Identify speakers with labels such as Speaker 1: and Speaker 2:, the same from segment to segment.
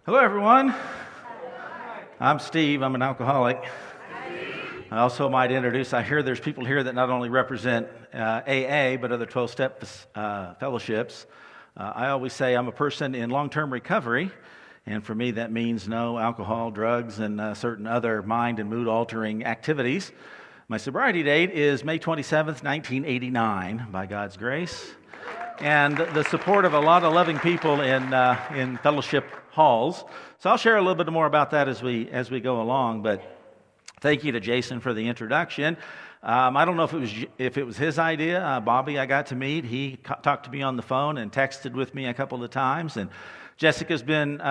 Speaker 1: Hello, everyone. I'm Steve. I'm an alcoholic. I also might introduce, I hear there's people here that not only represent AA, but other 12-step fellowships. I always say I'm a person in long-term recovery, and for me that means no alcohol, drugs, and certain other mind and mood-altering activities. My sobriety date is May 27th, 1989, by God's grace, and the support of a lot of loving people in fellowship halls. So I'll share a little bit more about that as we go along, but thank you to Jason for the introduction. I don't know if it was his idea. Bobby I got to meet. He talked to me on the phone and texted with me a couple of times, and Jessica's been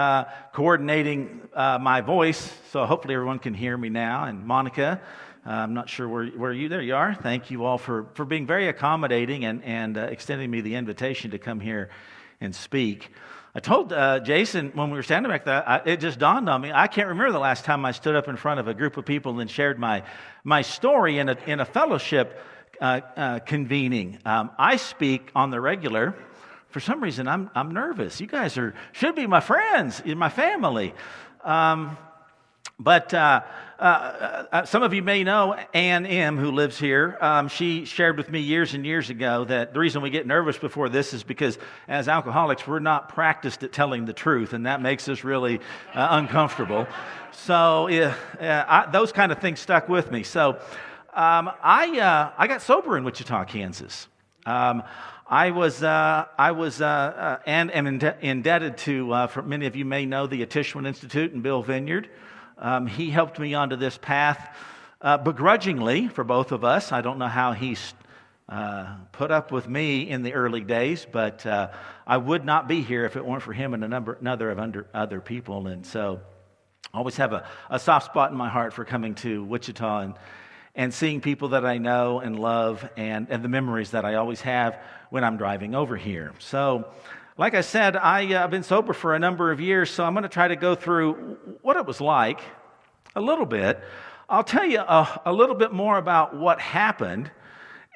Speaker 1: coordinating my voice, so hopefully everyone can hear me now. And Monica, I'm not sure where you, there you are. Thank you all for being very accommodating and extending me the invitation to come here and speak. I told Jason when we were standing back there, it just dawned on me, I can't remember the last time I stood up in front of a group of people and shared my story in a fellowship convening. I speak on the regular. For some reason, I'm nervous. You guys should be my friends, my family. But some of you may know Ann M., who lives here. She shared with me years and years ago that the reason we get nervous before this is because as alcoholics, we're not practiced at telling the truth, and that makes us really uncomfortable. So those kind of things stuck with me. So I got sober in Wichita, Kansas. I was and am indebted to, for many of you may know, the Atishwan Institute and Bill Vineyard. He helped me onto this path begrudgingly for both of us. I don't know how he's put up with me in the early days, but I would not be here if it weren't for him and another of other people. And so I always have a soft spot in my heart for coming to Wichita and seeing people that I know and love and the memories that I always have when I'm driving over here. So like I said, I've been sober for a number of years, so I'm going to try to go through what it was like a little bit. I'll tell you a little bit more about what happened,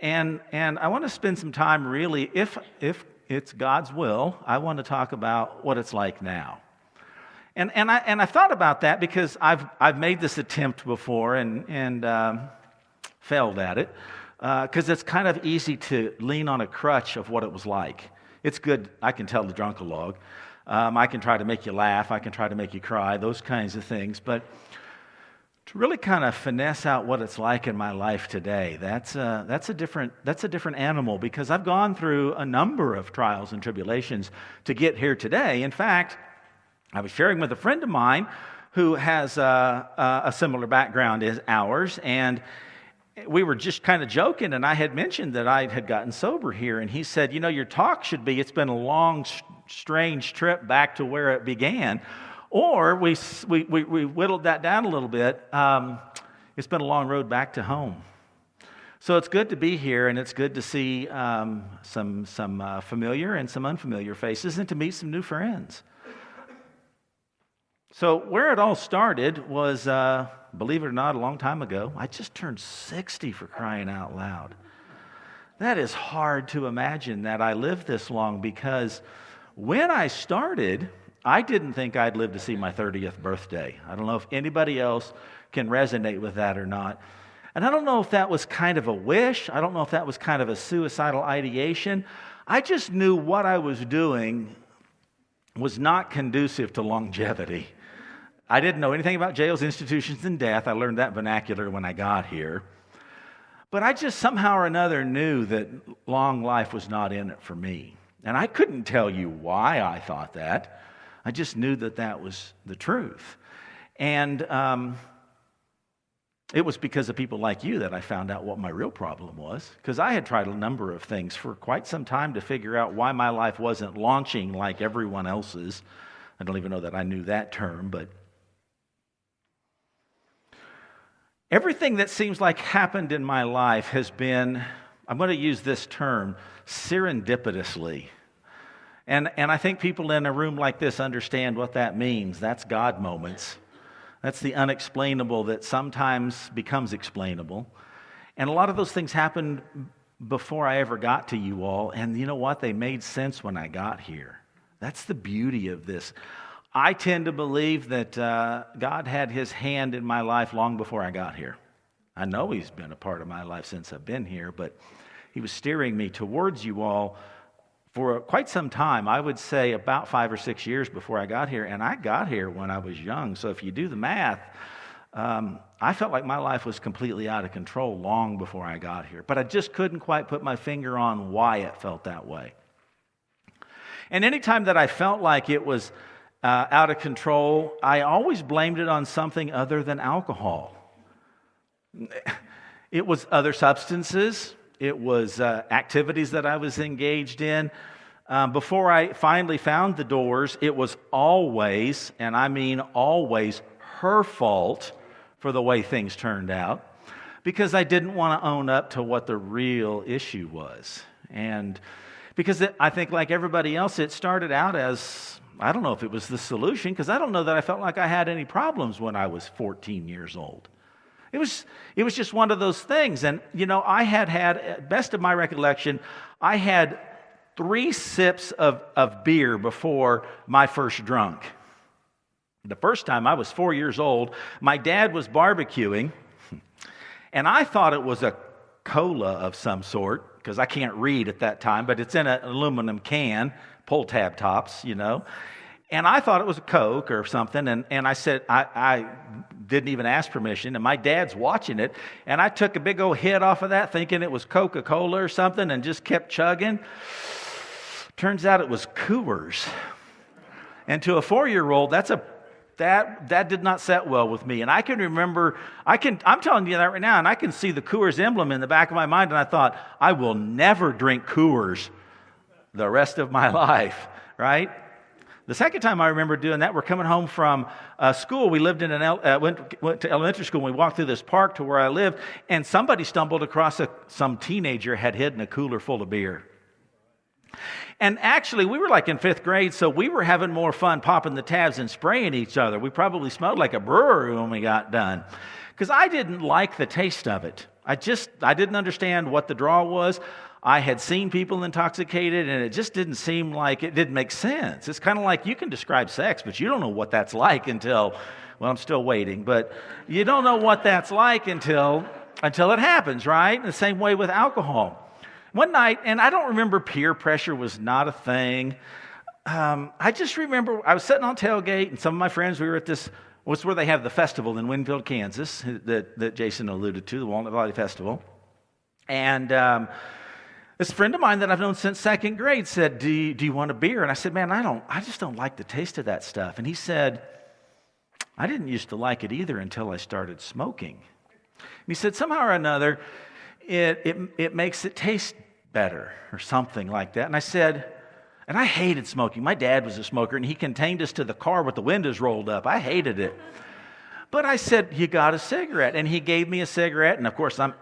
Speaker 1: and I want to spend some time really, if it's God's will, I want to talk about what it's like now. And I thought about that because I've made this attempt before and failed at it, because it's kind of easy to lean on a crutch of what it was like. It's good. I can tell the drunkalogue. I can try to make you laugh. I can try to make you cry, those kinds of things. But to really kind of finesse out what it's like in my life today, that's a different animal, because I've gone through a number of trials and tribulations to get here today. In fact, I was sharing with a friend of mine who has a similar background as ours, and we were just kind of joking, and I had mentioned that I had gotten sober here, and he said, your talk should be, it's been a long, strange trip back to where it began, or we whittled that down a little bit, it's been a long road back to home. So it's good to be here, and it's good to see some familiar and some unfamiliar faces, and to meet some new friends. So where it all started was, believe it or not, a long time ago. I just turned 60, for crying out loud. That is hard to imagine that I lived this long, because when I started, I didn't think I'd live to see my 30th birthday. I don't know if anybody else can resonate with that or not. And I don't know if that was kind of a wish. I don't know if that was kind of a suicidal ideation. I just knew what I was doing was not conducive to longevity. I didn't know anything about jails, institutions, and death. I learned that vernacular when I got here. But I just somehow or another knew that long life was not in it for me. And I couldn't tell you why I thought that. I just knew that was the truth. And it was because of people like you that I found out what my real problem was. Because I had tried a number of things for quite some time to figure out why my life wasn't launching like everyone else's. I don't even know that I knew that term, but everything that seems like happened in my life has been, I'm going to use this term, serendipitously. And I think people in a room like this understand what that means. That's God moments. That's the unexplainable that sometimes becomes explainable. And a lot of those things happened before I ever got to you all. And you know what? They made sense when I got here. That's the beauty of this. I tend to believe that God had his hand in my life long before I got here. I know he's been a part of my life since I've been here, but he was steering me towards you all for quite some time. I would say about 5 or 6 years before I got here, and I got here when I was young. So if you do the math, I felt like my life was completely out of control long before I got here. But I just couldn't quite put my finger on why it felt that way. And anytime that I felt like it was out of control, I always blamed it on something other than alcohol. It was other substances. It was activities that I was engaged in. Before I finally found the doors, it was always, and I mean always, her fault for the way things turned out, because I didn't want to own up to what the real issue was. And because I think, like everybody else, it started out as, I don't know if it was the solution, because I don't know that I felt like I had any problems when I was 14 years old. It was just one of those things. And, I had, best of my recollection, I had 3 sips of beer before my first drunk. The first time I was 4 years old, my dad was barbecuing, and I thought it was a cola of some sort, because I can't read at that time, but it's in an aluminum can, pull tab tops, And I thought it was a Coke or something, and I said, I didn't even ask permission, and my dad's watching it, and I took a big old hit off of that thinking it was Coca-Cola or something and just kept chugging. Turns out it was Coors. And to a 4-year-old, that did not set well with me. And I can remember, I'm telling you that right now, and I can see the Coors emblem in the back of my mind, and I thought, I will never drink Coors the rest of my life, right? The second time I remember doing that, we're coming home from school. We lived in went to elementary school, and we walked through this park to where I lived, and somebody stumbled across some teenager had hidden a cooler full of beer. And actually, we were like in 5th grade, so we were having more fun popping the tabs and spraying each other. We probably smelled like a brewery when we got done, because I didn't like the taste of it. I didn't understand what the draw was. I had seen people intoxicated, and it just didn't seem like it didn't make sense. It's kind of like you can describe sex, but you don't know what that's like until, well, I'm still waiting, but you don't know what that's like until it happens, right? The same way with alcohol. One night, and I don't remember, peer pressure was not a thing. I just remember I was sitting on tailgate, and some of my friends, we were at this, was where they have the festival in Winfield, Kansas, that Jason alluded to, the Walnut Valley Festival. And this friend of mine that I've known since 2nd grade said, do you want a beer? And I said, man, I just don't like the taste of that stuff. And he said, I didn't used to like it either until I started smoking. And he said, somehow or another, it makes it taste better or something like that. And I said, and I hated smoking. My dad was a smoker, and he contained us to the car with the windows rolled up. I hated it. But I said, you got a cigarette? And he gave me a cigarette, and of course I'm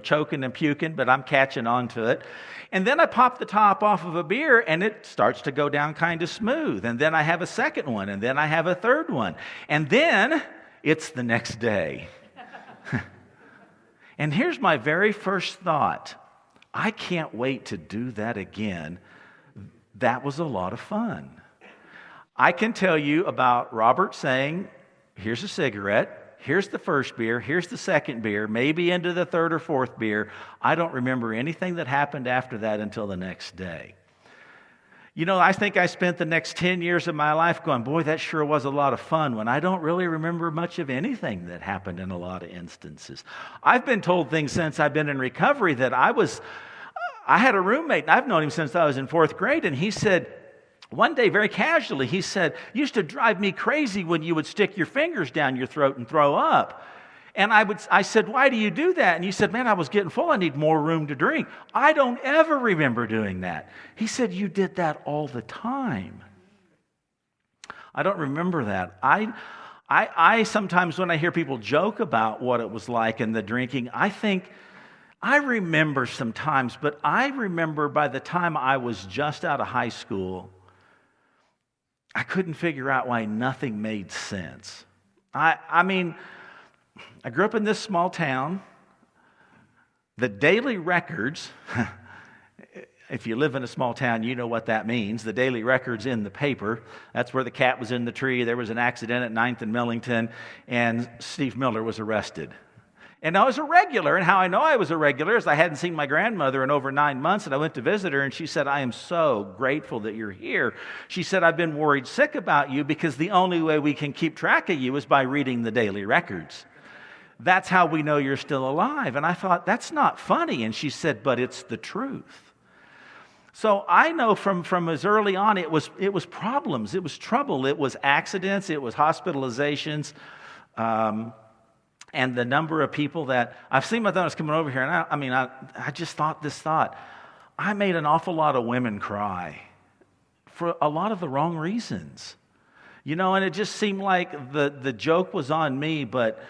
Speaker 1: choking and puking, but I'm catching on to it. And then I pop the top off of a beer, and it starts to go down kind of smooth. And then I have a second one, and then I have a third one. And then it's the next day. And here's my very first thought. I can't wait to do that again. That was a lot of fun. I can tell you about Robert saying, here's a cigarette, here's the first beer, here's the second beer, maybe into the third or fourth beer. I don't remember anything that happened after that until the next day. I think I spent the next 10 years of my life going, boy, that sure was a lot of fun, when I don't really remember much of anything that happened in a lot of instances. I've been told things since I've been in recovery that I had a roommate, and I've known him since I was in 4th grade, and he said, one day, very casually, he said, used to drive me crazy when you would stick your fingers down your throat and throw up. And I said, why do you do that? And he said, man, I was getting full. I need more room to drink. I don't ever remember doing that. He said, you did that all the time. I don't remember that. I sometimes, when I hear people joke about what it was like in the drinking, I think, I remember sometimes, but I remember by the time I was just out of high school, I couldn't figure out why nothing made sense. I mean, I grew up in this small town. The daily records If you live in a small town, you know what that means. The daily record's in the paper. That's where the cat was in the tree. There was an accident at 9th and Millington, and Steve Miller was arrested. And I was a regular, and how I know I was a regular is I hadn't seen my grandmother in over 9 months, and I went to visit her, and she said, I am so grateful that you're here. She said, I've been worried sick about you because the only way we can keep track of you is by reading the daily records. That's how we know you're still alive. And I thought, that's not funny. And she said, but it's the truth. So I know from as early on, it was problems, it was trouble, it was accidents, it was hospitalizations, and the number of people that I've seen my daughters coming over here, and I just thought this thought. I made an awful lot of women cry for a lot of the wrong reasons, and it just seemed like the joke was on me, but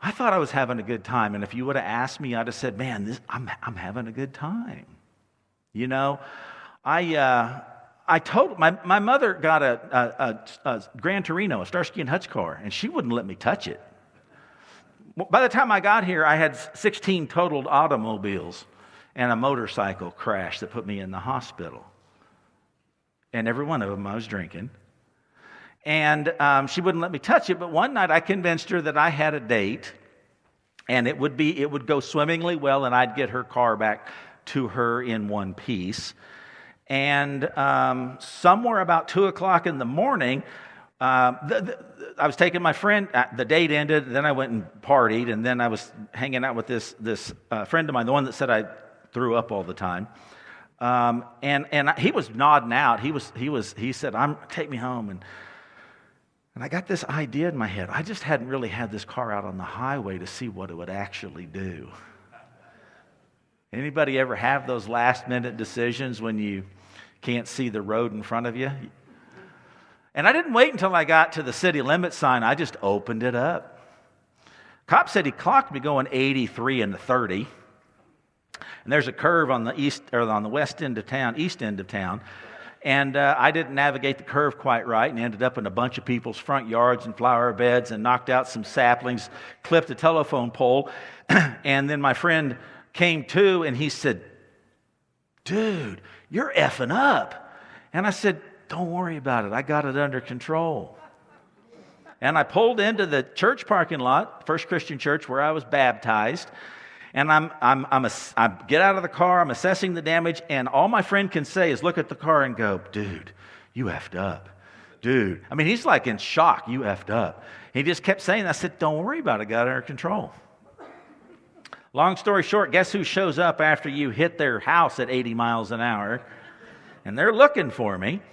Speaker 1: I thought I was having a good time. And if you would have asked me, I'd have said, man, I'm having a good time. I told my mother got a Gran Torino, a Starsky and Hutch car, and she wouldn't let me touch it. By the time I got here, I had 16 totaled automobiles and a motorcycle crash that put me in the hospital. And every one of them I was drinking. And she wouldn't let me touch it, but one night I convinced her that I had a date, and it would go swimmingly well, and I'd get her car back to her in one piece. And somewhere about 2 o'clock in the morning, I was taking my friend. The date ended. Then I went and partied, and then I was hanging out with this friend of mine, the one that said I threw up all the time. And he was nodding out. He said, "Take me home." And I got this idea in my head. I just hadn't really had this car out on the highway to see what it would actually do. Anybody ever have those last-minute decisions when you can't see the road in front of you? And I didn't wait until I got to the city limit sign. I just opened it up. Cop said he clocked me going 83 and 30. And there's a curve on the east end of town. And I didn't navigate the curve quite right and ended up in a bunch of people's front yards and flower beds and knocked out some saplings, clipped a telephone pole. And then my friend came to and he said, "Dude, you're effing up." And I said, "Don't worry about it. I got it under control." And I pulled into the church parking lot, First Christian Church, where I was baptized. And I get out of the car, I'm assessing the damage, and all my friend can say is look at the car and go, "Dude, you effed up. Dude." I mean, he's like in shock. "You effed up." He just kept saying that. I said, "Don't worry about it. I got it under control." Long story short, guess who shows up after you hit their house at 80 miles an hour? And they're looking for me.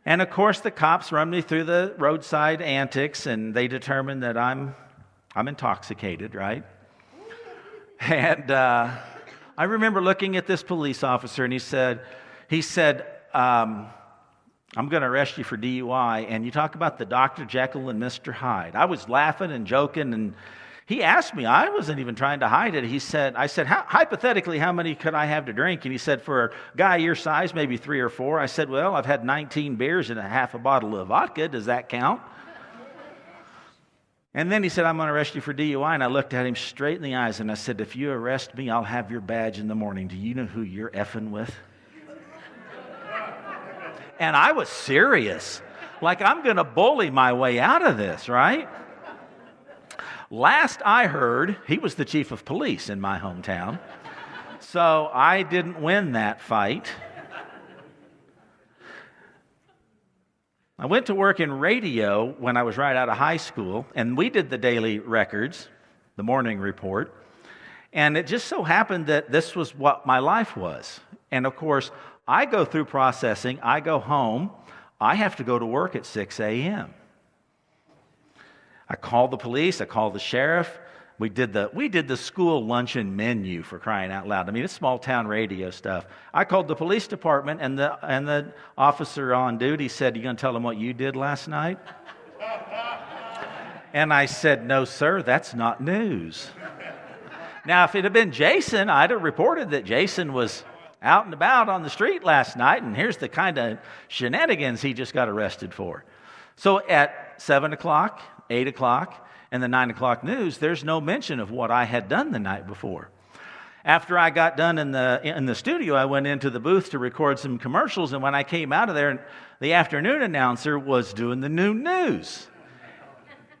Speaker 1: And of course, the cops run me through the roadside antics, and they determine that I'm intoxicated, right? And I remember looking at this police officer, and he said, "I'm going to arrest you for DUI." And you talk about the Dr. Jekyll and Mr. Hyde. I was laughing and joking, and he asked me. I wasn't even trying to hide it. I said, hypothetically, how many could I have to drink? And he said, "For a guy your size, maybe 3 or 4. I said, "Well, I've had 19 beers and a half a bottle of vodka. Does that count?" And then he said, "I'm going to arrest you for DUI." And I looked at him straight in the eyes and I said, "If you arrest me, I'll have your badge in the morning. Do you know who you're effing with?" And I was serious. Like, I'm going to bully my way out of this, right? Last I heard, he was the chief of police in my hometown. So I didn't win that fight. I went to work in radio when I was right out of high school, and we did the daily records, the morning report. And it just so happened that this was what my life was. And of course, I go through processing, I go home, I have to go to work at 6 a.m. I called the police, I called the sheriff. We did the school luncheon menu, for crying out loud. I mean, it's small town radio stuff. I called the police department, and the officer on duty said, "You going to tell them what you did last night?" And I said, "No, sir, that's not news." Now, if it had been Jason, I'd have reported that Jason was out and about on the street last night, and here's the kind of shenanigans he just got arrested for. So at 7 o'clock, 8 o'clock, and the 9 o'clock news, there's no mention of what I had done the night before. After I got done in the studio, I went into the booth to record some commercials, and when I came out of there, the afternoon announcer was doing the new news.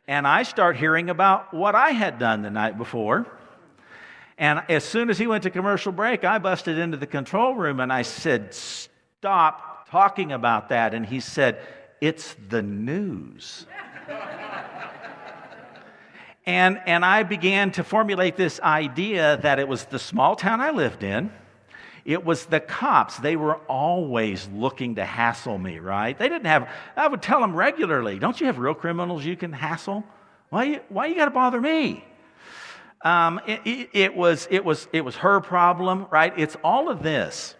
Speaker 1: And I start hearing about what I had done the night before. And as soon as he went to commercial break, I busted into the control room and I said, "Stop talking about that." And he said, "It's the news." And I began to formulate this idea that it was the small town I lived in. It was the cops. They were always looking to hassle me, right? I would tell them regularly, "Don't you have real criminals you can hassle? Why you got to bother me?" It was her problem, right? It's all of this.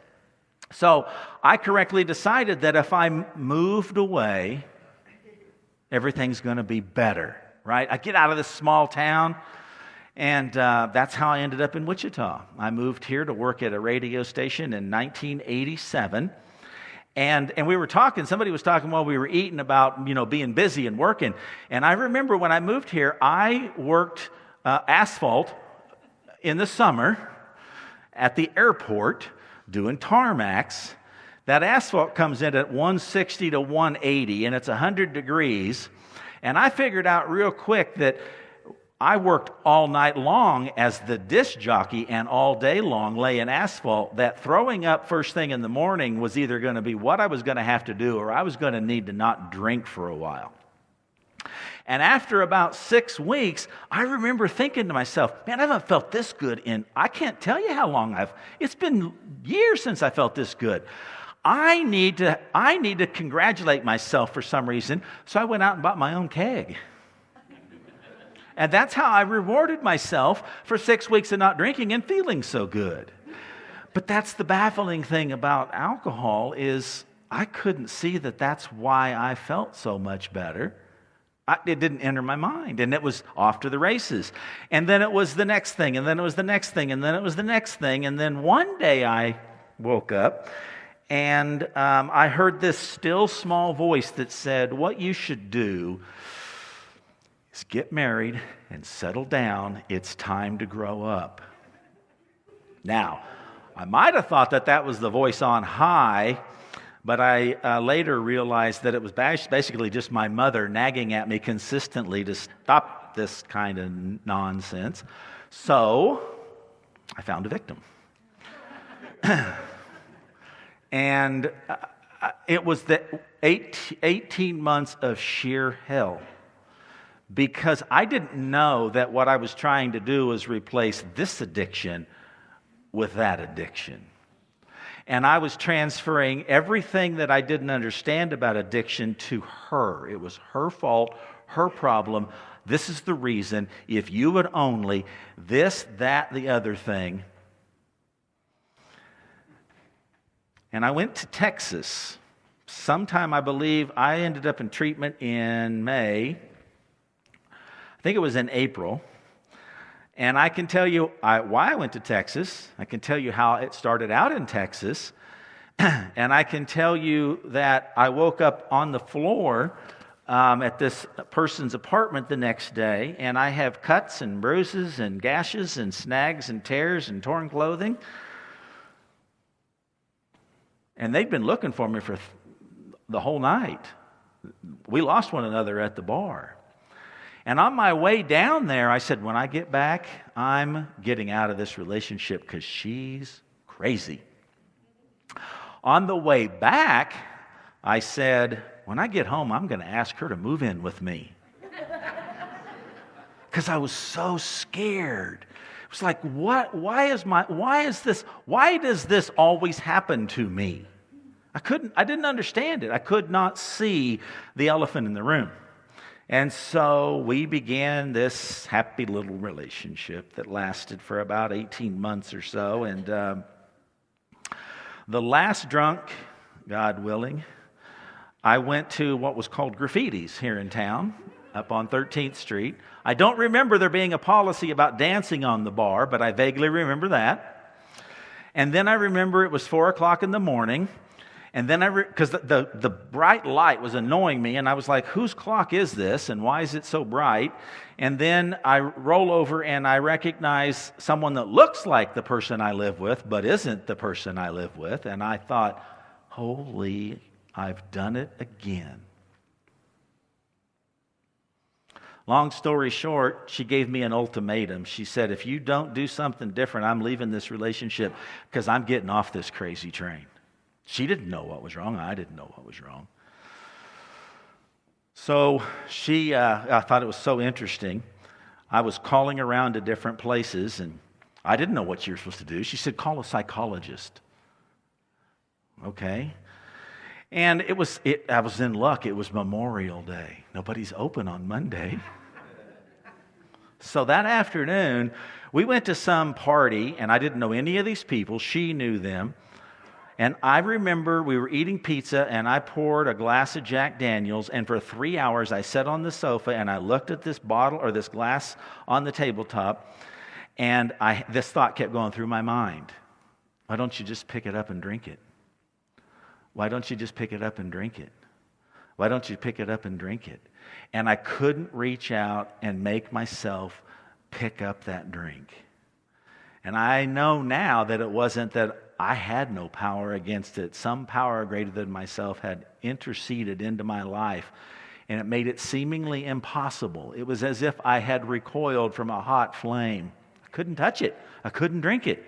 Speaker 1: So I correctly decided that if I moved away, everything's going to be better, right? I get out of this small town. And that's how I ended up in Wichita. I moved here to work at a radio station in 1987. And we were talking, somebody was talking while we were eating about, being busy and working. And I remember when I moved here, I worked asphalt in the summer at the airport doing tarmacs. That asphalt comes in at 160 to 180, and it's 100 degrees. And I figured out real quick that I worked all night long as the disc jockey and all day long laying asphalt, that throwing up first thing in the morning was either going to be what I was going to have to do or I was going to need to not drink for a while. And after about 6 weeks, I remember thinking to myself, "Man, I haven't felt this good I can't tell you how long it's been years since I felt this good. I need to congratulate myself for some reason." So I went out and bought my own keg. And that's how I rewarded myself for 6 weeks of not drinking and feeling so good. But that's the baffling thing about alcohol is I couldn't see that that's why I felt so much better. It didn't enter my mind, and it was off to the races. And then it was the next thing, and then it was the next thing, and then it was the next thing. And then one day I woke up, and I heard this still small voice that said, "What you should do is get married and settle down. It's time to grow up." Now, I might have thought that was the voice on high, but I later realized that it was basically just my mother nagging at me consistently to stop this kind of nonsense. So I found a victim. And it was the 18 months of sheer hell. Because I didn't know that what I was trying to do was replace this addiction with that addiction. And I was transferring everything that I didn't understand about addiction to her. It was her fault, her problem. This is the reason. If you would only this, that, the other thing. And I went to Texas. Sometime, I believe, I ended up in treatment in May. I think it was in April. And I can tell you why I went to Texas. I can tell you how it started out in Texas. And I can tell you that I woke up on the floor at this person's apartment the next day, and I have cuts and bruises and gashes and snags and tears and torn clothing. And they'd been looking for me for the whole night. We lost one another at the bar. And on my way down there, I said, when I get back, I'm getting out of this relationship because she's crazy. On the way back, I said, when I get home, I'm going to ask her to move in with me. Because I was so scared. It was like, why does this always happen to me? I didn't understand it. I could not see the elephant in the room. And so we began this happy little relationship that lasted for about 18 months or so. And the last drunk, God willing, I went to what was called Graffiti's here in town, up on 13th Street. I don't remember there being a policy about dancing on the bar, but I vaguely remember that. And then I remember it was 4 o'clock in the morning, And then because the bright light was annoying me, and I was like, whose clock is this, and why is it so bright? And then I roll over and I recognize someone that looks like the person I live with, but isn't the person I live with. And I thought, holy, I've done it again. Long story short, she gave me an ultimatum. She said, if you don't do something different, I'm leaving this relationship because I'm getting off this crazy train. She didn't know what was wrong. I didn't know what was wrong. So I thought it was so interesting. I was calling around to different places, and I didn't know what you're supposed to do. She said, call a psychologist. Okay. And I was in luck. It was Memorial Day. Nobody's open on Monday. So that afternoon, we went to some party, and I didn't know any of these people. She knew them. And I remember we were eating pizza, and I poured a glass of Jack Daniels, and for 3 hours I sat on the sofa, and I looked at this bottle or this glass on the tabletop, and this thought kept going through my mind. Why don't you just pick it up and drink it? Why don't you just pick it up and drink it? Why don't you pick it up and drink it? And I couldn't reach out and make myself pick up that drink. And I know now that it wasn't that I had no power against it. Some power greater than myself had interceded into my life, and it made it seemingly impossible. It was as if I had recoiled from a hot flame. I couldn't touch it. I couldn't drink it.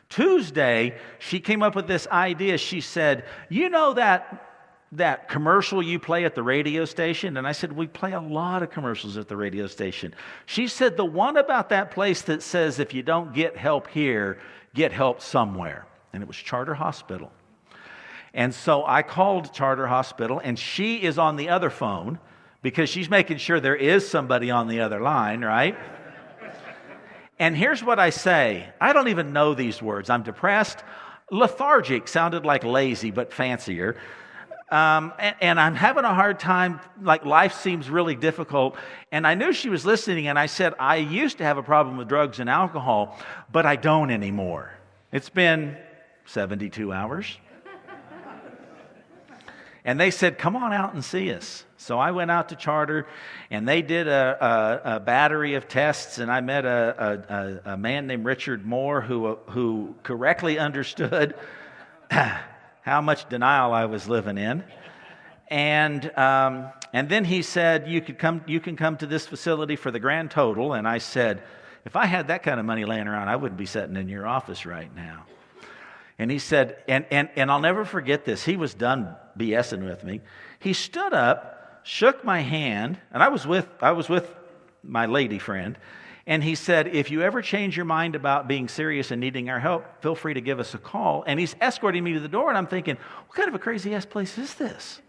Speaker 1: Tuesday, she came up with this idea. She said, you know that commercial you play at the radio station? And I said, we play a lot of commercials at the radio station. She said, the one about that place that says, if you don't get help here, get help somewhere. And it was Charter Hospital. And so I called Charter Hospital, and she is on the other phone because she's making sure there is somebody on the other line, right? And here's what I say. I don't even know these words. I'm depressed. Lethargic sounded like lazy, but fancier. And I'm having a hard time, like life seems really difficult. And I knew she was listening, and I said, I used to have a problem with drugs and alcohol, but I don't anymore. It's been 72 hours. And they said, come on out and see us. So I went out to Charter, and they did a battery of tests, and I met a man named Richard Moore who correctly understood how much denial I was living in. And then he said, you can come to this facility for the grand total. And I said, if I had that kind of money laying around, I wouldn't be sitting in your office right now. And he said, and I'll never forget this. He was done BSing with me. He stood up, shook my hand, and I was with my lady friend. And he said, if you ever change your mind about being serious and needing our help, feel free to give us a call. And he's escorting me to the door, and I'm thinking, what kind of a crazy-ass place is this?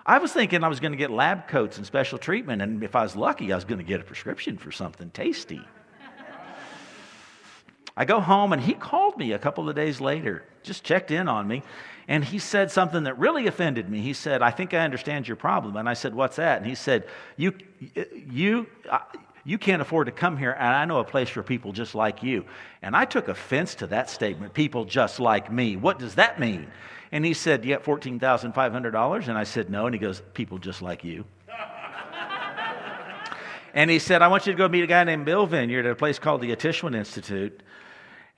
Speaker 1: I was thinking I was going to get lab coats and special treatment, and if I was lucky, I was going to get a prescription for something tasty. I go home, and he called me a couple of days later, just checked in on me, and he said something that really offended me. He said, I think I understand your problem. And I said, what's that? And he said, you can't afford to come here, and I know a place for people just like you. And I took offense to that statement, people just like me. What does that mean? And he said, you got $14,500? And I said, no. And he goes, people just like you. And he said, I want you to go meet a guy named Bill Vineyard at a place called the Atishwan Institute.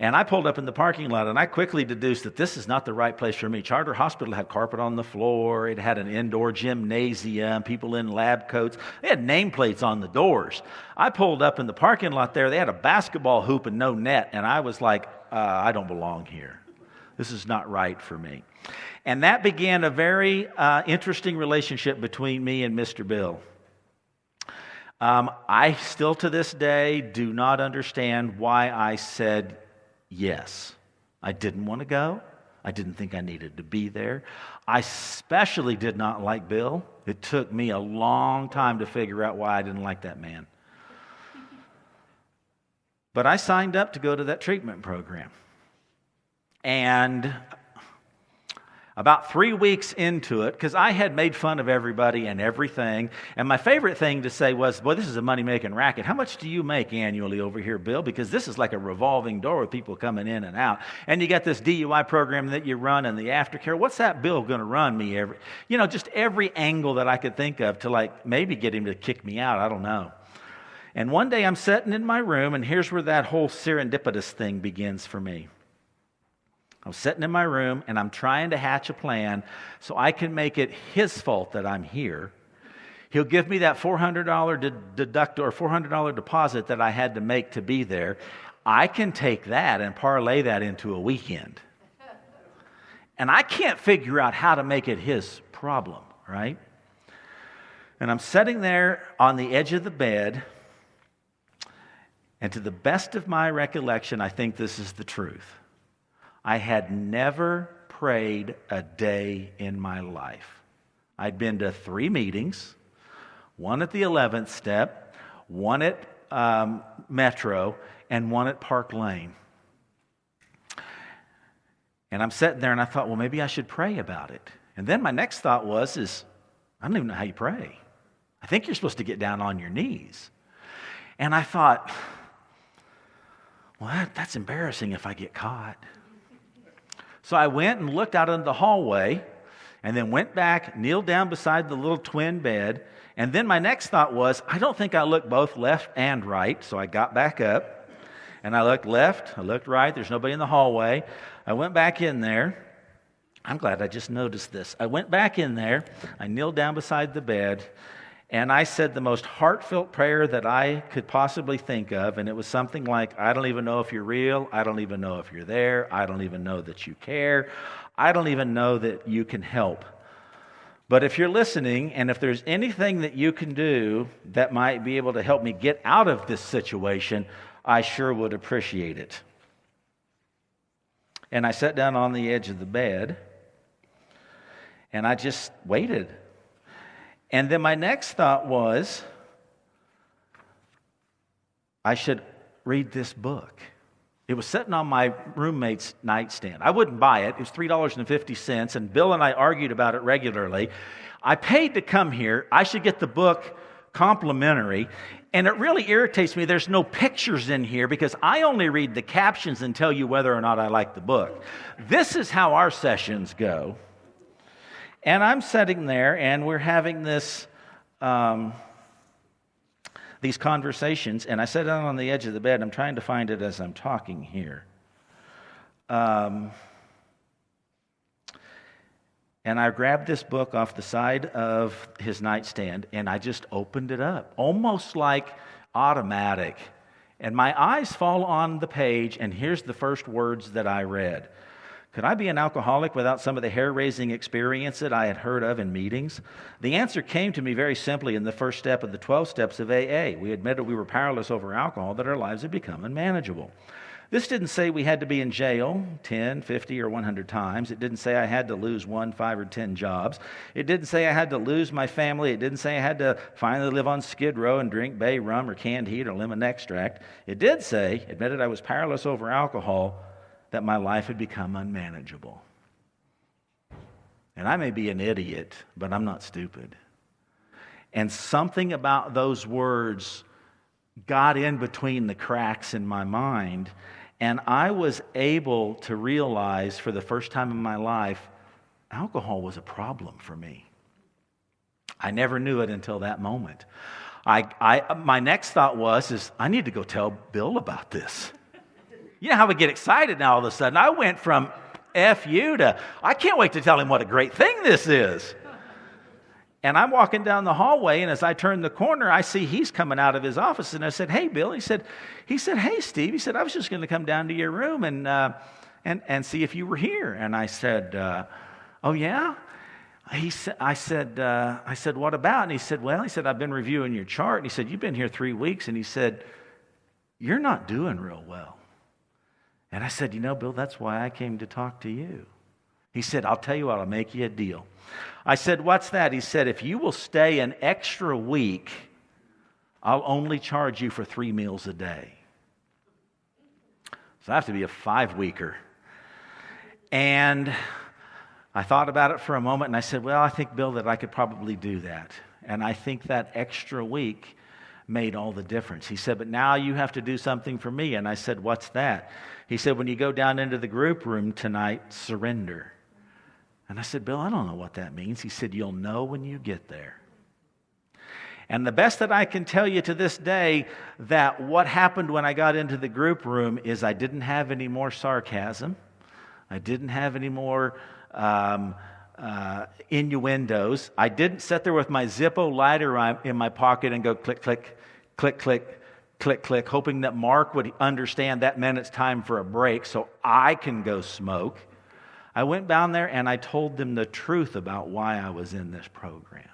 Speaker 1: And I pulled up in the parking lot, and I quickly deduced that this is not the right place for me. Charter Hospital had carpet on the floor. It had an indoor gymnasium, people in lab coats. They had nameplates on the doors. I pulled up in the parking lot there. They had a basketball hoop and no net, and I was like, I don't belong here. This is not right for me. And that began a very interesting relationship between me and Mr. Bill. I still to this day do not understand why I said yes. I didn't want to go. I didn't think I needed to be there. I especially did not like Bill. It took me a long time to figure out why I didn't like that man. But I signed up to go to that treatment program. And About 3 weeks into it, because I had made fun of everybody and everything, and my favorite thing to say was, boy, this is a money-making racket. How much do you make annually over here, Bill? Because this is like a revolving door with people coming in and out. And you got this DUI program that you run and the aftercare. What's that bill going to run me just every angle that I could think of to like maybe get him to kick me out. I don't know. And one day I'm sitting in my room, and here's where that whole serendipitous thing begins for me. I'm sitting in my room, and I'm trying to hatch a plan so I can make it his fault that I'm here. He'll give me that $400 deduct or $400 deposit that I had to make to be there. I can take that and parlay that into a weekend. And I can't figure out how to make it his problem, right? And I'm sitting there on the edge of the bed, and to the best of my recollection, I think this is the truth. I had never prayed a day in my life. I'd been to 3 meetings, one at the 11th step, one at Metro, and one at Park Lane. And I'm sitting there and I thought, well, maybe I should pray about it. And then my next thought was, I don't even know how you pray. I think you're supposed to get down on your knees. And I thought, well, that's embarrassing if I get caught. So I went and looked out into the hallway and then went back, kneeled down beside the little twin bed. And then my next thought was, I don't think I looked both left and right. So I got back up and I looked left, I looked right. There's nobody in the hallway. I went back in there. I'm glad I just noticed this. I went back in there. I kneeled down beside the bed. And I said the most heartfelt prayer that I could possibly think of, and it was something like, I don't even know if you're real, I don't even know if you're there, I don't even know that you care, I don't even know that you can help. But if you're listening, and if there's anything that you can do that might be able to help me get out of this situation, I sure would appreciate it. And I sat down on the edge of the bed, and I just waited. And then my next thought was, I should read this book. It was sitting on my roommate's nightstand. I wouldn't buy it. It was $3.50, and Bill and I argued about it regularly. I paid to come here. I should get the book complimentary. And it really irritates me. There's no pictures in here because I only read the captions and tell you whether or not I like the book. This is how our sessions go. And I'm sitting there, and we're having these conversations, and I sit down on the edge of the bed. I'm trying to find it as I'm talking here. And I grabbed this book off the side of his nightstand, and I just opened it up, almost like automatic. And my eyes fall on the page, and here's the first words that I read. Could I be an alcoholic without some of the hair-raising experience that I had heard of in meetings? The answer came to me very simply in the first step of the 12 steps of AA. We admitted we were powerless over alcohol, that our lives had become unmanageable. This didn't say we had to be in jail 10, 50, or 100 times. It didn't say I had to lose 1, 5, or 10 jobs. It didn't say I had to lose my family. It didn't say I had to finally live on Skid Row and drink Bay rum or canned heat or lemon extract. It did say, admitted I was powerless over alcohol, that my life had become unmanageable. And I may be an idiot, but I'm not stupid. And something about those words got in between the cracks in my mind, and I was able to realize for the first time in my life, alcohol was a problem for me. I never knew it until that moment. My next thought was, I need to go tell Bill about this. You know how we get excited now all of a sudden. I went from F you to, I can't wait to tell him what a great thing this is. And I'm walking down the hallway, and as I turn the corner, I see he's coming out of his office. And I said, hey, Bill. He said, hey, Steve. He said, I was just going to come down to your room and see if you were here. And I said, oh, yeah? I said, what about? And he said, I've been reviewing your chart. And he said, you've been here 3 weeks. And he said, you're not doing real well. And I said, Bill, that's why I came to talk to you. He said, I'll tell you what, I'll make you a deal. I said, what's that? He said, if you will stay an extra week, I'll only charge you for 3 meals a day. So I have to be a 5-weeker. And I thought about it for a moment and I said, well, I think, Bill, that I could probably do that. And I think that extra week made all the difference. He said, but now you have to do something for me. And I said, what's that? He said, when you go down into the group room tonight, surrender. And I said, Bill, I don't know what that means. He said, you'll know when you get there. And the best that I can tell you to this day, that what happened when I got into the group room is I didn't have any more sarcasm. I didn't have any more innuendos. I didn't sit there with my Zippo lighter in my pocket and go click, click, click, click, click, click, hoping that Mark would understand that meant it's time for a break so I can go smoke. I went down there and I told them the truth about why I was in this program.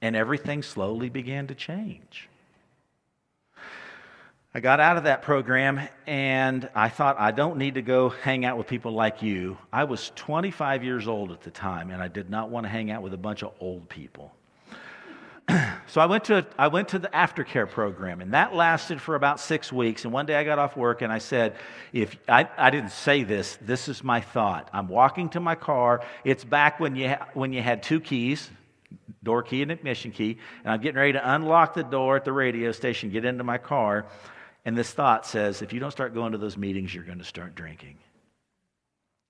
Speaker 1: And everything slowly began to change. I got out of that program and I thought, I don't need to go hang out with people like you. I was 25 years old at the time and I did not want to hang out with a bunch of old people. So I went to the aftercare program, and that lasted for about 6 weeks. And one day I got off work and I said, I didn't say this, this is my thought. I'm walking to my car. It's back when you had 2 keys, door key and admission key, and I'm getting ready to unlock the door at the radio station, get into my car, and this thought says, if you don't start going to those meetings, you're going to start drinking.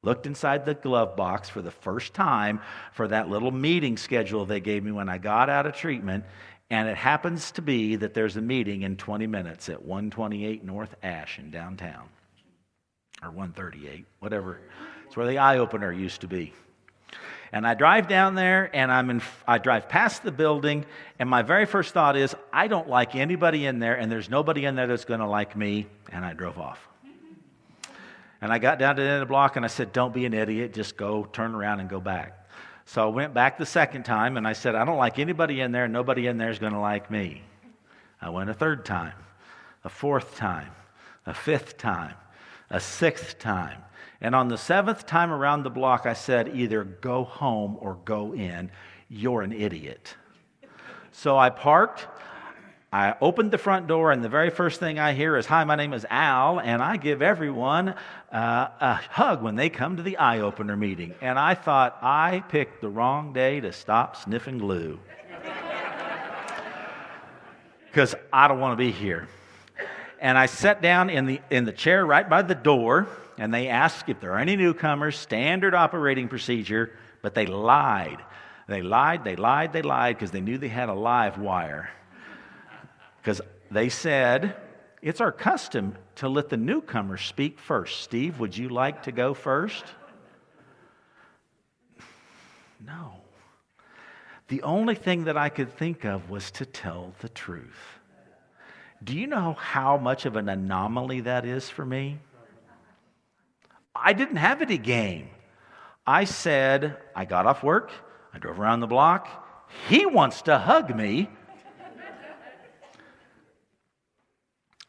Speaker 1: Looked inside the glove box for the first time for that little meeting schedule they gave me when I got out of treatment, and it happens to be that there's a meeting in 20 minutes at 128 North Ash in downtown, or 138, whatever. It's where the Eye Opener used to be. And I drive down there, and I drive past the building, and my very first thought is, I don't like anybody in there, and there's nobody in there that's going to like me, and I drove off. And I got down to the end of the block, and I said, don't be an idiot, just go, turn around, and go back. So I went back the second time, and I said, I don't like anybody in there, and nobody in there is going to like me. I went a third time, a fourth time, a fifth time, a sixth time. And on the 7th time around the block, I said, either go home or go in. You're an idiot. So I parked. I opened the front door, and the very first thing I hear is, hi, my name is Al, and I give everyone a hug when they come to the Eye Opener meeting. And I thought, I picked the wrong day to stop sniffing glue. Because I don't want to be here. And I sat down in the chair right by the door, and they asked if there are any newcomers, standard operating procedure, but they lied. They lied, because they knew they had a live wire. Because they said, it's our custom to let the newcomers speak first. Steve, would you like to go first? No. The only thing that I could think of was to tell the truth. Do you know how much of an anomaly that is for me? I didn't have any game. I said, I got off work, I drove around the block, he wants to hug me.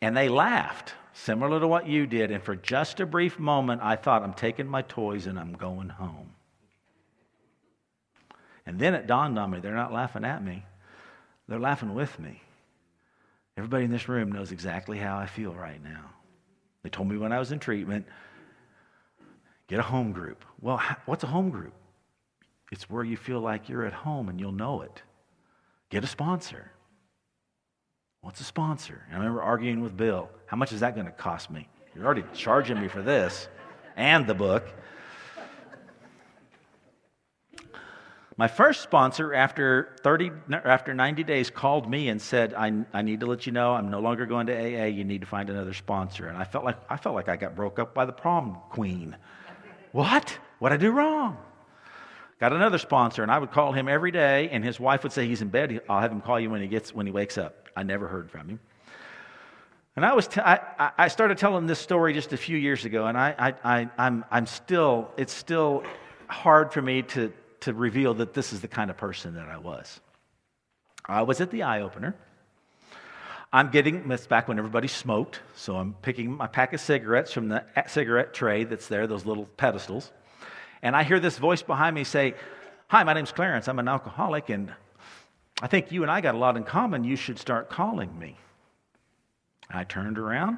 Speaker 1: And they laughed, similar to what you did. And for just a brief moment, I thought, I'm taking my toys and I'm going home. And then it dawned on me, they're not laughing at me. They're laughing with me. Everybody in this room knows exactly how I feel right now. They told me when I was in treatment, get a home group. Well, what's a home group? It's where you feel like you're at home and you'll know it. Get a sponsor. What's a sponsor? And I remember arguing with Bill. How much is that going to cost me? You're already charging me for this and the book. My first sponsor, after 90 days, called me and said, I need to let you know I'm no longer going to AA. You need to find another sponsor. And I felt like I got broke up by the prom queen. What? What'd I do wrong? Got another sponsor, and I would call him every day, and his wife would say, he's in bed. I'll have him call you when he wakes up. I never heard from him. And I started telling this story just a few years ago, and it's still hard for me to reveal that this is the kind of person that I was. I was at the Eye Opener. It's back when everybody smoked, so I'm picking my pack of cigarettes from the cigarette tray that's there, those little pedestals. And I hear this voice behind me say, hi, my name's Clarence. I'm an alcoholic, and I think you and I got a lot in common. You should start calling me. I turned around.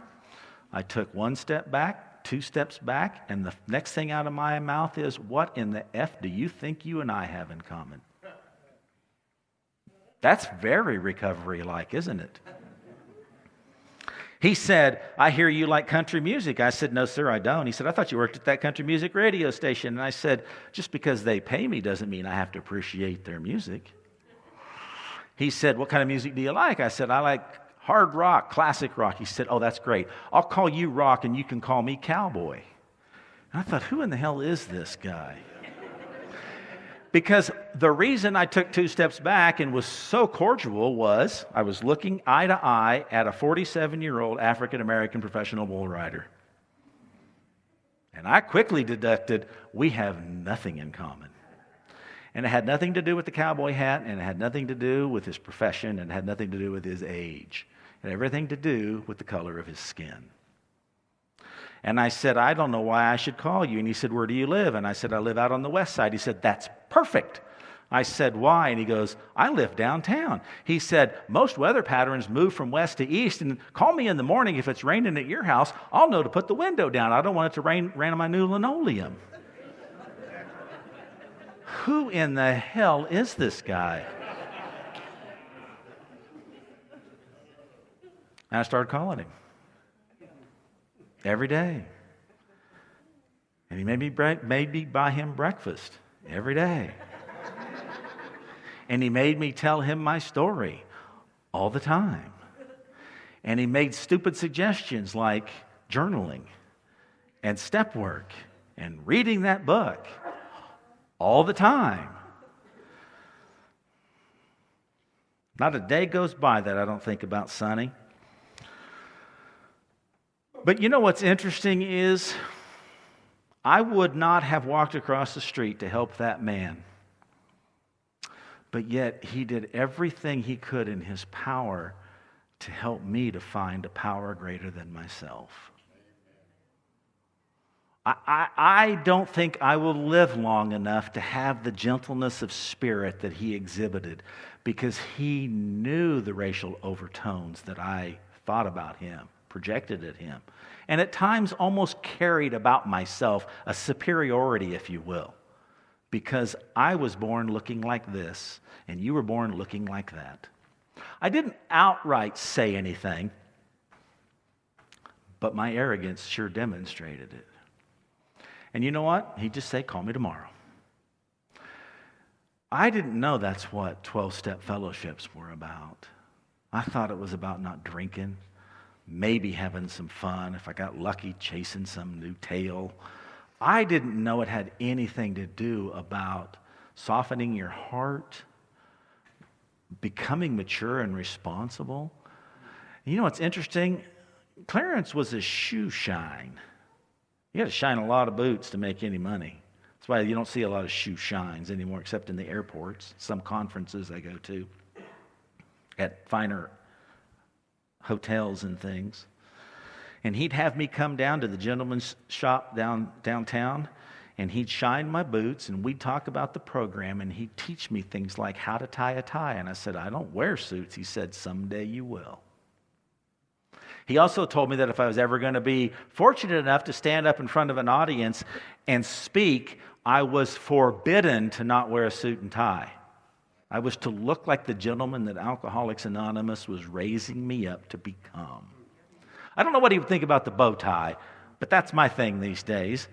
Speaker 1: I took one step back, 2 steps back, and the next thing out of my mouth is, what in the F do you think you and I have in common? That's very recovery-like, isn't it? He said, I hear you like country music. I said, no, sir, I don't. He said, I thought you worked at that country music radio station. And I said, just because they pay me doesn't mean I have to appreciate their music. He said, what kind of music do you like? I said, I like hard rock, classic rock. He said, oh, that's great. I'll call you Rock and you can call me Cowboy. And I thought, who in the hell is this guy? Because the reason I took 2 steps back and was so cordial was I was looking eye to eye at a 47-year-old African-American professional bull rider. And I quickly deducted, we have nothing in common. And it had nothing to do with the cowboy hat, and it had nothing to do with his profession, and it had nothing to do with his age. It had everything to do with the color of his skin. And I said, I don't know why I should call you. And he said, where do you live? And I said, I live out on the west side. He said, that's perfect. I said, why? And he goes, I live downtown. He said, most weather patterns move from west to east, and call me in the morning if it's raining at your house. I'll know to put the window down. I don't want it to rain on my new linoleum. Who in the hell is this guy? And I started calling him every day. And he made me buy him breakfast every day. And he made me tell him my story all the time. And he made stupid suggestions like journaling and step work and reading that book all the time. Not a day goes by that I don't think about Sonny. But you know what's interesting is I would not have walked across the street to help that man. But yet he did everything he could in his power to help me to find a power greater than myself. I don't think I will live long enough to have the gentleness of spirit that he exhibited, because he knew the racial overtones that I thought about him, projected at him, and at times almost carried about myself a superiority, if you will, because I was born looking like this and you were born looking like that. I didn't outright say anything, but my arrogance sure demonstrated it. And you know what? He'd just say, call me tomorrow. I didn't know that's what 12-step fellowships were about. I thought it was about not drinking, maybe having some fun, if I got lucky, chasing some new tail. I didn't know it had anything to do about softening your heart, becoming mature and responsible. You know what's interesting? Clarence was a shoe shine. You got to shine a lot of boots to make any money. That's why you don't see a lot of shoe shines anymore, except in the airports, some conferences I go to, at finer hotels and things. And he'd have me come down to the gentleman's shop downtown, and he'd shine my boots, and we'd talk about the program, and he'd teach me things like how to tie a tie. And I said, I don't wear suits. He said, someday you will. He also told me that if I was ever going to be fortunate enough to stand up in front of an audience and speak, I was forbidden to not wear a suit and tie. I was to look like the gentleman that Alcoholics Anonymous was raising me up to become. I don't know what he would think about the bow tie, but that's my thing these days.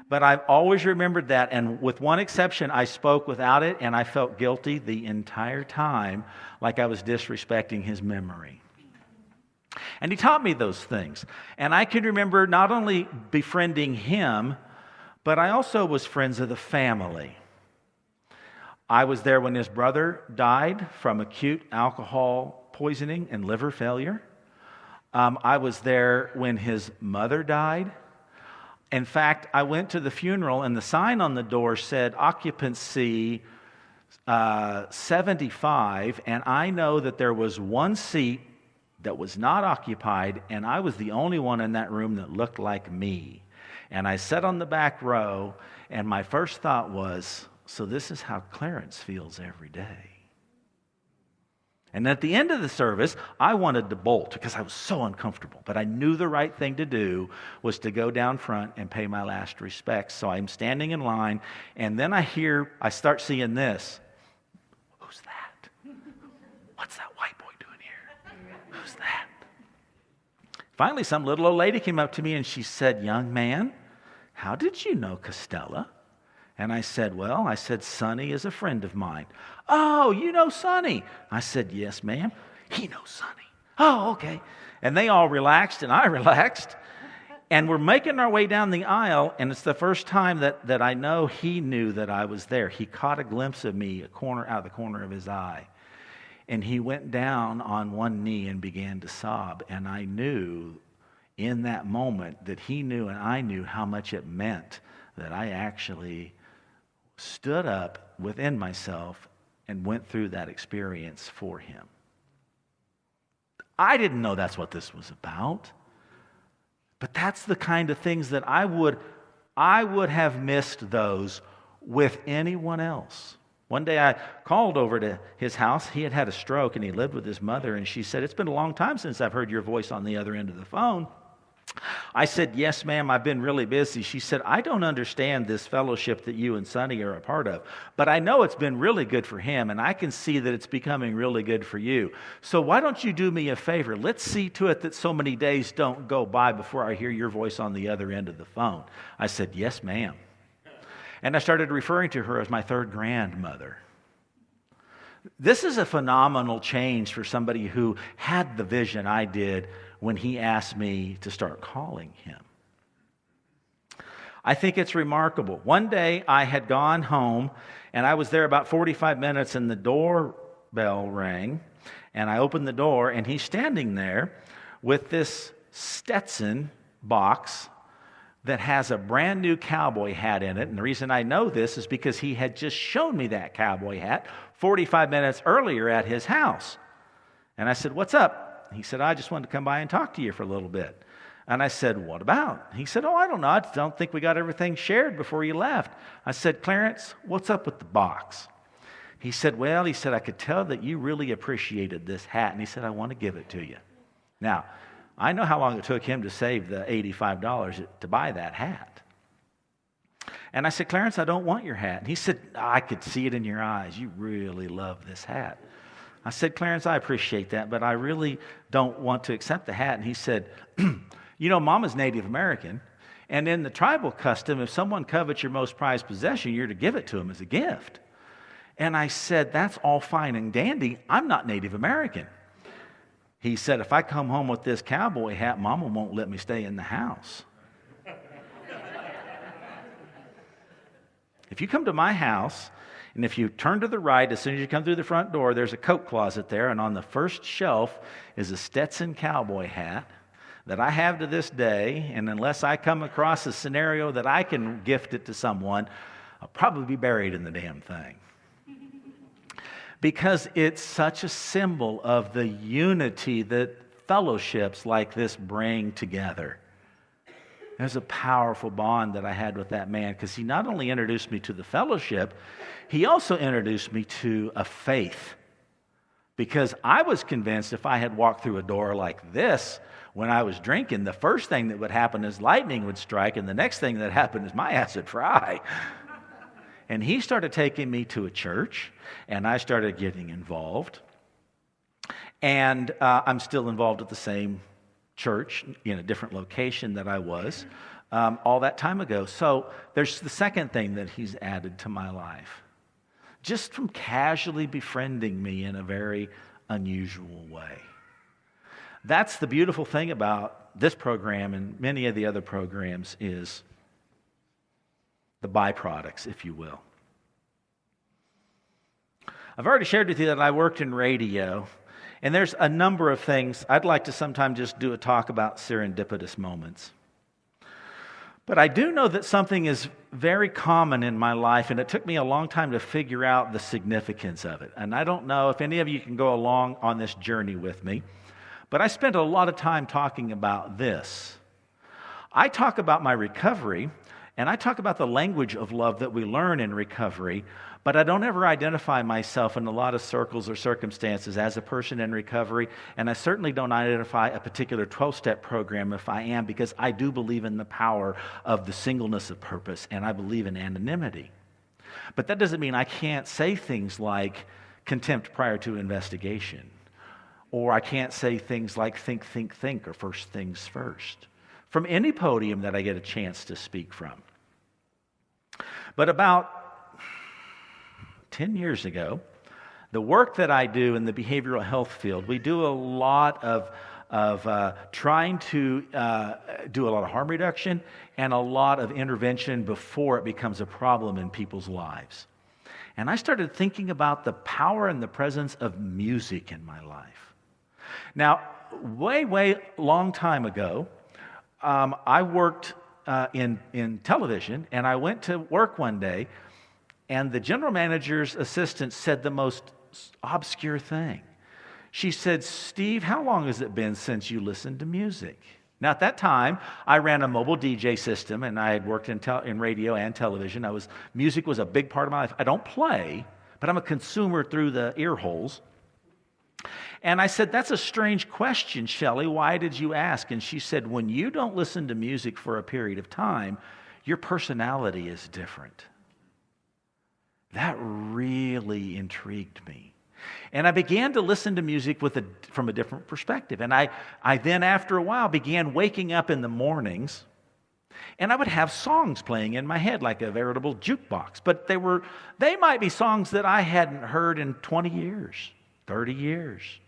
Speaker 1: But I've always remembered that, and with one exception, I spoke without it, and I felt guilty the entire time, like I was disrespecting his memory. And he taught me those things. And I can remember not only befriending him, but I also was friends of the family. I was there when his brother died from acute alcohol poisoning and liver failure. I was there when his mother died. In fact, I went to the funeral, and the sign on the door said occupancy 75, and I know that there was one seat that was not occupied, and I was the only one in that room that looked like me. And I sat on the back row, and my first thought was, so this is how Clarence feels every day. And at the end of the service, I wanted to bolt because I was so uncomfortable. But I knew the right thing to do was to go down front and pay my last respects. So I'm standing in line, and then I start seeing this. Who's that? What's that white boy doing here? Who's that? Finally, some little old lady came up to me and she said, "Young man, how did you know Costello?" And I said, "Sonny is a friend of mine." "Oh, you know Sonny?" I said, "Yes, ma'am." "He knows Sonny." "Oh, okay." And they all relaxed and I relaxed. And we're making our way down the aisle, and it's the first time that I know he knew that I was there. He caught a glimpse of me, out of the corner of his eye. And he went down on one knee and began to sob. And I knew in that moment that he knew and I knew how much it meant that I actually stood up within myself and went through that experience for him. I didn't know that's what this was about. But that's the kind of things that I would have missed those with anyone else. One day I called over to his house. He had had a stroke and he lived with his mother, and she said, "It's been a long time since I've heard your voice on the other end of the phone." I said, "Yes, ma'am, I've been really busy." She said, "I don't understand this fellowship that you and Sonny are a part of, but I know it's been really good for him, and I can see that it's becoming really good for you. So why don't you do me a favor? Let's see to it that so many days don't go by before I hear your voice on the other end of the phone." I said, "Yes, ma'am." And I started referring to her as my third grandmother. This is a phenomenal change for somebody who had the vision I did when he asked me to start calling him. I think it's remarkable. One day I had gone home and I was there about 45 minutes and the doorbell rang and I opened the door and he's standing there with this Stetson box that has a brand new cowboy hat in it. And the reason I know this is because he had just shown me that cowboy hat 45 minutes earlier at his house. And I said, "What's up?" He said, "I just wanted to come by and talk to you for a little bit." And I said, "What about?" He said, "Oh, I don't know. I don't think we got everything shared before you left." I said, "Clarence, what's up with the box?" He said, I could tell that you really appreciated this hat. And he said, "I want to give it to you." Now, I know how long it took him to save the $85 to buy that hat. And I said, "Clarence, I don't want your hat." And he said, "I could see it in your eyes. You really love this hat." I said, "Clarence, I appreciate that, but I really don't want to accept the hat." And he said, "You know, Mama's Native American, and in the tribal custom, if someone covets your most prized possession, you're to give it to them as a gift." And I said, "That's all fine and dandy. I'm not Native American." He said, "If I come home with this cowboy hat, Mama won't let me stay in the house." If you come to my house, and if you turn to the right, as soon as you come through the front door, there's a coat closet there, and on the first shelf is a Stetson cowboy hat that I have to this day, and unless I come across a scenario that I can gift it to someone, I'll probably be buried in the damn thing. Because it's such a symbol of the unity that fellowships like this bring together. There's a powerful bond that I had with that man because he not only introduced me to the fellowship, he also introduced me to a faith. Because I was convinced if I had walked through a door like this when I was drinking, the first thing that would happen is lightning would strike, and the next thing that happened is my ass would fry. And he started taking me to a church, and I started getting involved. And I'm still involved at the same church in a different location that I was all that time ago. So there's the second thing that he's added to my life. Just from casually befriending me in a very unusual way. That's the beautiful thing about this program and many of the other programs is the byproducts, if you will. I've already shared with you that I worked in radio, and there's a number of things. I'd like to sometime just do a talk about serendipitous moments. But I do know that something is very common in my life, and it took me a long time to figure out the significance of it. And I don't know if any of you can go along on this journey with me, but I spent a lot of time talking about this. I talk about my recovery, and I talk about the language of love that we learn in recovery, But I don't ever identify myself in a lot of circles or circumstances as a person in recovery, and I certainly don't identify a particular 12-step program if I am, because I do believe in the power of the singleness of purpose, and I believe in anonymity. But that doesn't mean I can't say things like contempt prior to investigation, or I can't say things like think, or first things first, from any podium that I get a chance to speak from. But about 10 years ago, the work that I do in the behavioral health field, we do a lot of trying to do a lot of harm reduction and a lot of intervention before it becomes a problem in people's lives. And I started thinking about the power and the presence of music in my life. Now, way long time ago, I worked in television, and I went to work one day, and the general manager's assistant said the most obscure thing. She said, "Steve, how long has it been since you listened to music?" Now, at that time, I ran a mobile DJ system, and I had worked in radio and television. Music was a big part of my life. I don't play, but I'm a consumer through the ear holes. And I said, "That's a strange question, Shelley. Why did you ask?" And she said, "When you don't listen to music for a period of time, your personality is different." That really intrigued me. And I began to listen to music from a different perspective. And I then, after a while, began waking up in the mornings, and I would have songs playing in my head like a veritable jukebox. But they might be songs that I hadn't heard in 20 years, 30 years.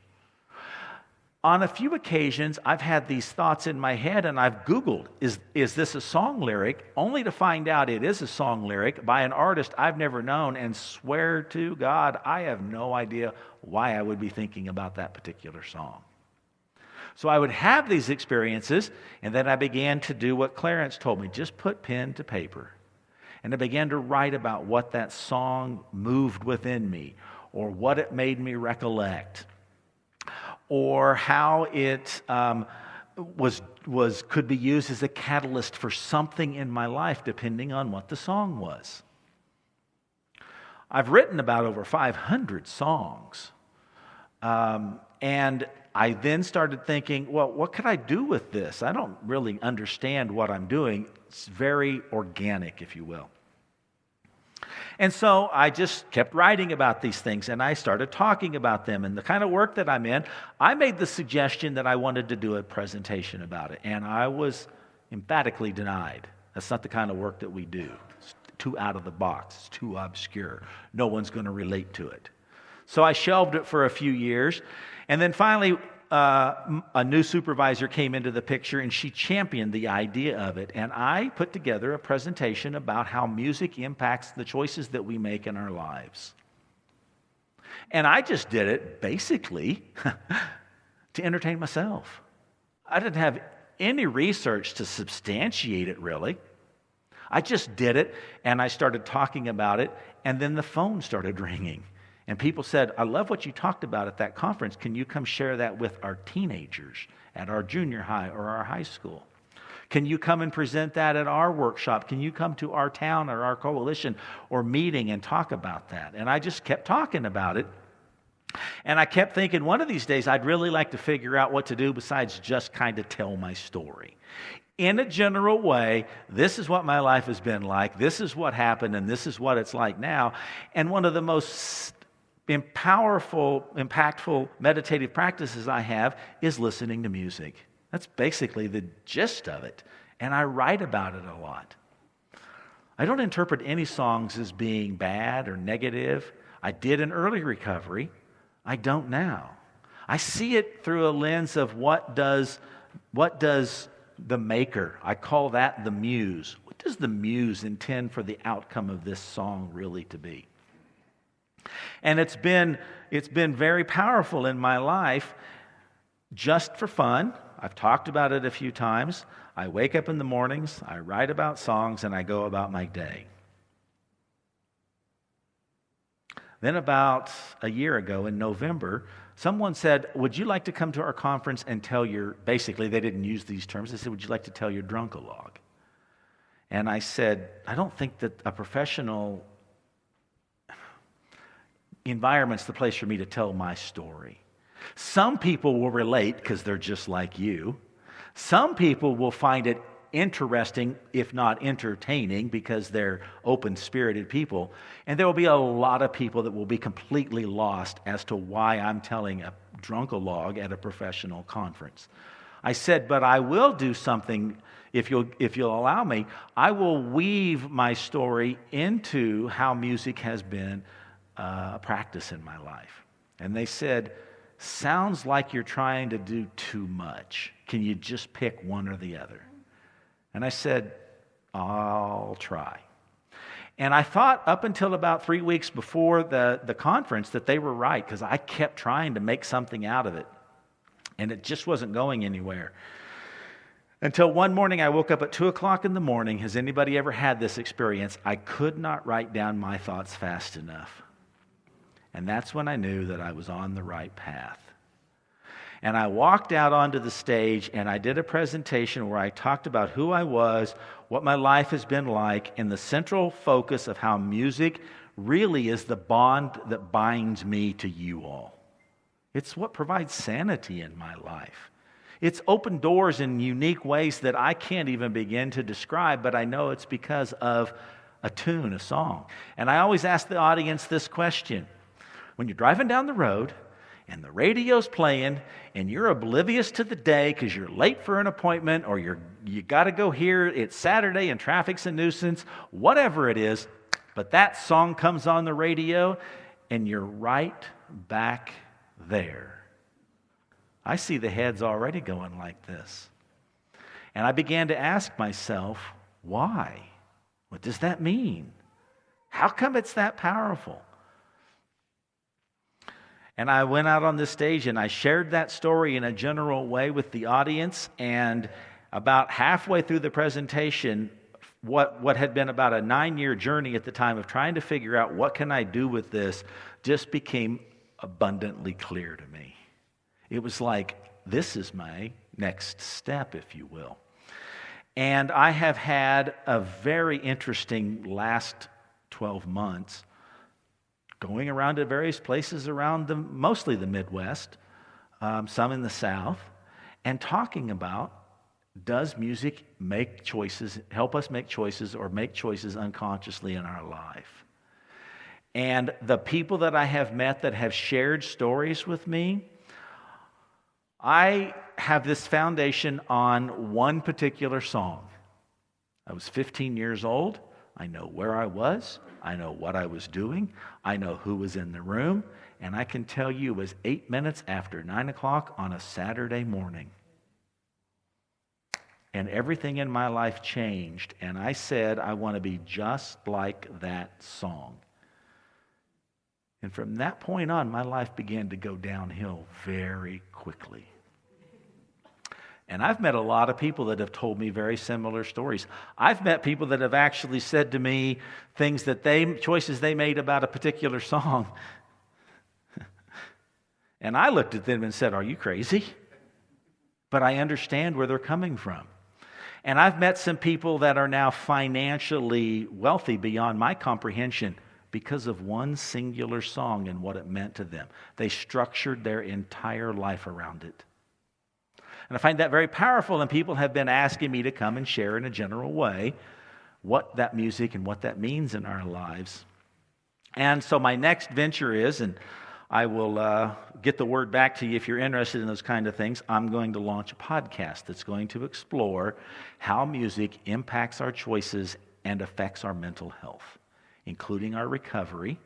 Speaker 1: On a few occasions, I've had these thoughts in my head, and I've Googled, is this a song lyric? Only to find out it is a song lyric by an artist I've never known, and swear to God, I have no idea why I would be thinking about that particular song. So I would have these experiences, and then I began to do what Clarence told me, just put pen to paper. And I began to write about what that song moved within me, or what it made me recollect, or how it could be used as a catalyst for something in my life, depending on what the song was. I've written about over 500 songs, and I then started thinking, well, what could I do with this? I don't really understand what I'm doing. It's very organic, if you will. And so I just kept writing about these things, and I started talking about them. And the kind of work that I'm in, I made the suggestion that I wanted to do a presentation about it, and I was emphatically denied. That's not the kind of work that we do. It's too out of the box. It's too obscure. No one's going to relate to it. So I shelved it for a few years, and then finally a new supervisor came into the picture, and she championed the idea of it. And I put together a presentation about how music impacts the choices that we make in our lives. And I just did it basically to entertain myself. I didn't have any research to substantiate it, really. I just did it, and I started talking about it, and then the phone started ringing. And people said, "I love what you talked about at that conference. Can you come share that with our teenagers at our junior high or our high school? Can you come and present that at our workshop? Can you come to our town or our coalition or meeting and talk about that?" And I just kept talking about it. And I kept thinking, one of these days, I'd really like to figure out what to do besides just kind of tell my story. In a general way, this is what my life has been like. This is what happened, and this is what it's like now. And one of the most powerful, impactful meditative practices I have is listening to music. That's basically the gist of it. And I write about it a lot. I don't interpret any songs as being bad or negative. I did in early recovery. I don't now. I see it through a lens of what does the maker, I call that the muse. What does the muse intend for the outcome of this song really to be? And it's been very powerful in my life, just for fun. I've talked about it a few times. I wake up in the mornings, I write about songs, and I go about my day. Then about a year ago in November, someone said, "Would you like to come to our conference and tell your," basically they didn't use these terms, they said, "Would you like to tell your drunkalogue?" And I said, I don't think that a professional environment's the place for me to tell my story. Some people will relate because they're just like you. Some people will find it interesting, if not entertaining, because they're open-spirited people. And there will be a lot of people that will be completely lost as to why I'm telling a drunkalogue at a professional conference. I said, but I will do something, if you'll allow me. I will weave my story into how music has been a practice in my life. And they said, sounds like you're trying to do too much. Can you just pick one or the other? And I said, I'll try. And I thought up until about 3 weeks before the conference that they were right, because I kept trying to make something out of it. And it just wasn't going anywhere. Until one morning I woke up at 2 o'clock in the morning. Has anybody ever had this experience? I could not write down my thoughts fast enough. And that's when I knew that I was on the right path. And I walked out onto the stage and I did a presentation where I talked about who I was, what my life has been like, and the central focus of how music really is the bond that binds me to you all. It's what provides sanity in my life. It's opened doors in unique ways that I can't even begin to describe, but I know it's because of a tune, a song. And I always ask the audience this question. When you're driving down the road and the radio's playing and you're oblivious to the day because you're late for an appointment or you got to go here, it's Saturday and traffic's a nuisance, whatever it is, but that song comes on the radio and you're right back there. I see the heads already going like this. And I began to ask myself, why? What does that mean? How come it's that powerful? And I went out on this stage and I shared that story in a general way with the audience. And about halfway through the presentation, what had been about a 9-year journey at the time of trying to figure out what can I do with this just became abundantly clear to me. It was like, this is my next step, if you will. And I have had a very interesting last 12 months going around to various places around mostly the Midwest, some in the South, and talking about, does music make choices, help us make choices, or make choices unconsciously in our life? And the people that I have met that have shared stories with me, I have this foundation on one particular song. I was 15 years old. I know where I was. I know what I was doing. I know who was in the room. And I can tell you it was 8 minutes after 9 o'clock on a Saturday morning. And everything in my life changed. And I said, I want to be just like that song. And from that point on, my life began to go downhill very quickly. And I've met a lot of people that have told me very similar stories. I've met people that have actually said to me things choices they made about a particular song. And I looked at them and said, are you crazy? But I understand where they're coming from. And I've met some people that are now financially wealthy beyond my comprehension because of one singular song and what it meant to them. They structured their entire life around it. And I find that very powerful, and people have been asking me to come and share in a general way what that music and what that means in our lives. And so my next venture is, and I will get the word back to you if you're interested in those kind of things, I'm going to launch a podcast that's going to explore how music impacts our choices and affects our mental health, including our recovery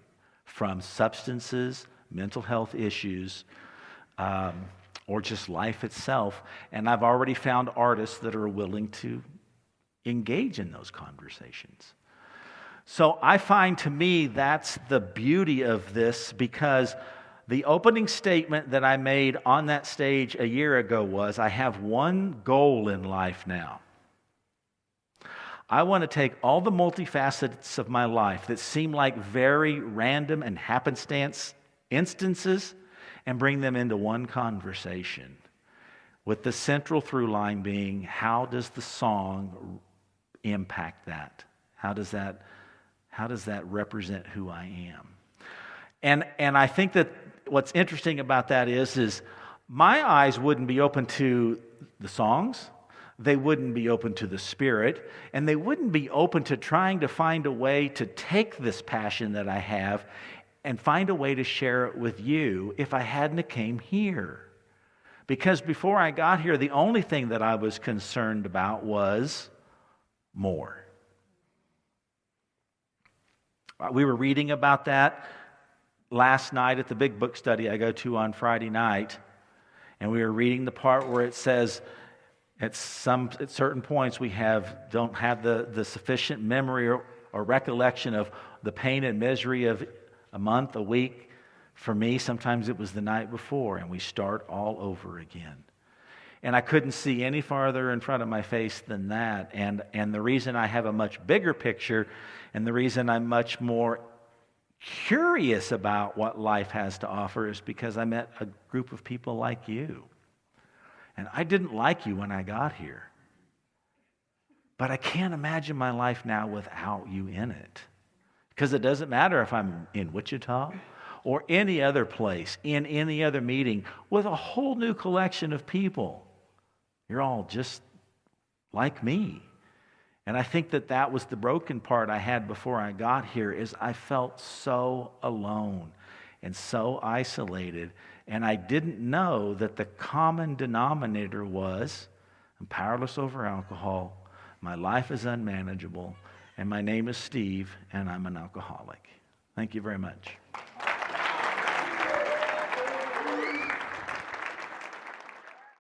Speaker 1: from substances, mental health issues, or just life itself. And I've already found artists that are willing to engage in those conversations. So I find, to me, that's the beauty of this, because the opening statement that I made on that stage a year ago was, I have one goal in life now. I want to take all the multifacets of my life that seem like very random and happenstance instances and bring them into one conversation, with the central through line being, how does the song impact that? How does that represent who I am? And I think that what's interesting about that is my eyes wouldn't be open to the songs, they wouldn't be open to the Spirit, and they wouldn't be open to trying to find a way to take this passion that I have and find a way to share it with you if I hadn't have came here. Because before I got here, the only thing that I was concerned about was more. We were reading about that last night at the big book study I go to on Friday night, and we were reading the part where it says at certain points we don't have the sufficient memory or recollection of the pain and misery of a month, a week. For me, sometimes it was the night before, and we start all over again. And I couldn't see any farther in front of my face than that. And the reason I have a much bigger picture, and the reason I'm much more curious about what life has to offer, is because I met a group of people like you. And I didn't like you when I got here. But I can't imagine my life now without you in it. Because it doesn't matter if I'm in Wichita or any other place, in any other meeting, with a whole new collection of people. You're all just like me. And I think that was the broken part I had before I got here, is I felt so alone and so isolated. And I didn't know that the common denominator was, I'm powerless over alcohol, my life is unmanageable, and my name is Steve, and I'm an alcoholic. Thank you very much.